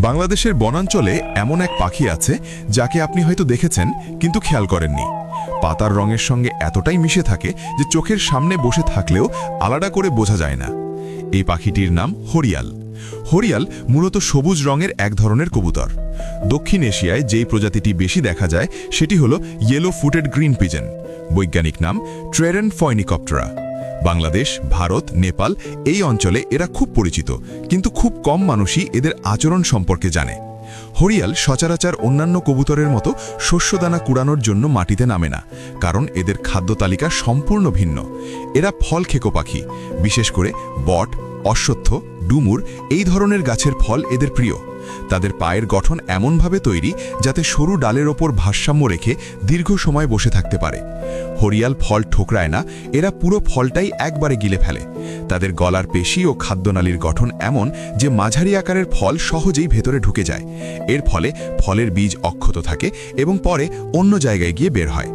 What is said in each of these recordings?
বাংলাদেশের বনাঞ্চলে এমন এক পাখি আছে যাকে আপনি হয়তো দেখেছেন কিন্তু খেয়াল করেননি। পাতার রঙের সঙ্গে এতটাই মিশে থাকে যে চোখের সামনে বসে থাকলেও আলাদা করে বোঝা যায় না। এই পাখিটির নাম হরিয়াল। হরিয়াল মূলত সবুজ রঙের এক ধরনের কবুতর। দক্ষিণ এশিয়ায় যেই প্রজাতিটি বেশি দেখা যায় সেটি হলো ইয়েলো ফুটেড গ্রিন পিজন। বৈজ্ঞানিক নাম ট্রেরেন ফয়নিকপ্টেরা। বাংলাদেশ, ভারত, নেপাল এই অঞ্চলে এরা খুব পরিচিত, কিন্তু খুব কম মানুষই এদের আচরণ সম্পর্কে জানে। হরিয়াল সচরাচর অন্যান্য কবুতরের মতো শস্যদানা কুড়ানোর জন্য মাটিতে নামে না, কারণ এদের খাদ্য তালিকা সম্পূর্ণ ভিন্ন। এরা ফল খেকো পাখি, বিশেষ করে বট, অশ্বত্থ, ডুমুর এই ধরনের গাছের ফল এদের প্রিয়। তাদের পায়ের গঠন এমনভাবে তৈরি যাতে সরু ডালের ওপর ভারসাম্য রেখে দীর্ঘ সময় বসে থাকতে পারে। হরিয়াল ফল ঠোকরায় না, এরা পুরো ফলটাই একবারে গিলে ফেলে। তাদের গলার পেশি ও খাদ্যনালীর গঠন এমন যে মাঝারি আকারের ফল সহজেই ভেতরে ঢুকে যায়। এর ফলে ফলের বীজ অক্ষত থাকে এবং পরে অন্য জায়গায় গিয়ে বের হয়।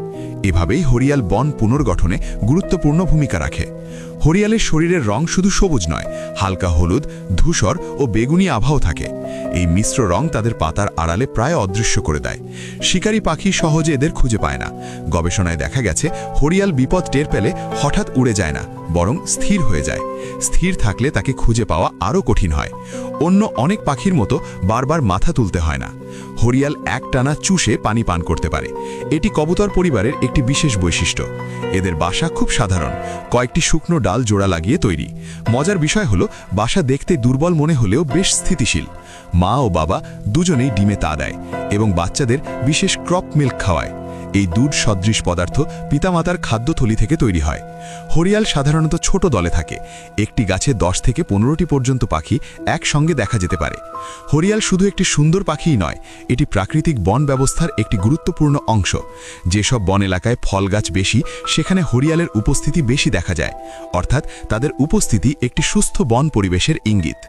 এভাবেই হরিয়াল বন পুনর্গঠনে গুরুত্বপূর্ণ ভূমিকা রাখে। হরিয়ালের শরীরের রং শুধু সবুজ নয়, হালকা হলুদ, ধূসর ও বেগুনি আভাও থাকে। এই মিশ্র রং তাদের পাতার আড়ালে প্রায় অদৃশ্য করে দেয়। শিকারী পাখি সহজে এদের খুঁজে পায় না। গবেষণায় দেখা গেছে হরিয়াল বিপদ টের পেলে হঠাৎ উড়ে যায় না, বরং স্থির হয়ে যায়। স্থির থাকলে তাকে খুঁজে পাওয়া আরও কঠিন হয়। অন্য অনেক পাখির মতো বারবার মাথা তুলতে হয় না। হরিয়াল একটানা চুষে পানি পান করতে পারে। এটি কবুতর পরিবারের একটি বিশেষ বৈশিষ্ট্য। এদের বাসা খুব সাধারণ, কয়েকটি শুকনো ডাল জোড়া লাগিয়ে তৈরি। মজার বিষয় হলো বাসা দেখতে দুর্বল মনে হলেও বেশ স্থিতিশীল। মা ও বাবা দুজনেই ডিমে তা দেয় এবং বাচ্চাদের বিশেষ ক্রপ মিল্ক খাওয়ায়। এই দুধ সদৃশ পদার্থ পিতামাতার খাদ্যথলি থেকে তৈরি হয়। হরিয়াল সাধারণত ছোট দলে থাকে। একটি গাছে 10 থেকে 15টি পর্যন্ত পাখি একসঙ্গে দেখা যেতে পারে। হরিয়াল শুধু একটি সুন্দর পাখিই নয়, এটি প্রাকৃতিক বন ব্যবস্থার একটি গুরুত্বপূর্ণ অংশ। যেসব বন এলাকায় ফল গাছ বেশি, সেখানে হরিয়ালের উপস্থিতি বেশি দেখা যায়, অর্থাৎ তাদের উপস্থিতি একটি সুস্থ বন পরিবেশের ইঙ্গিত।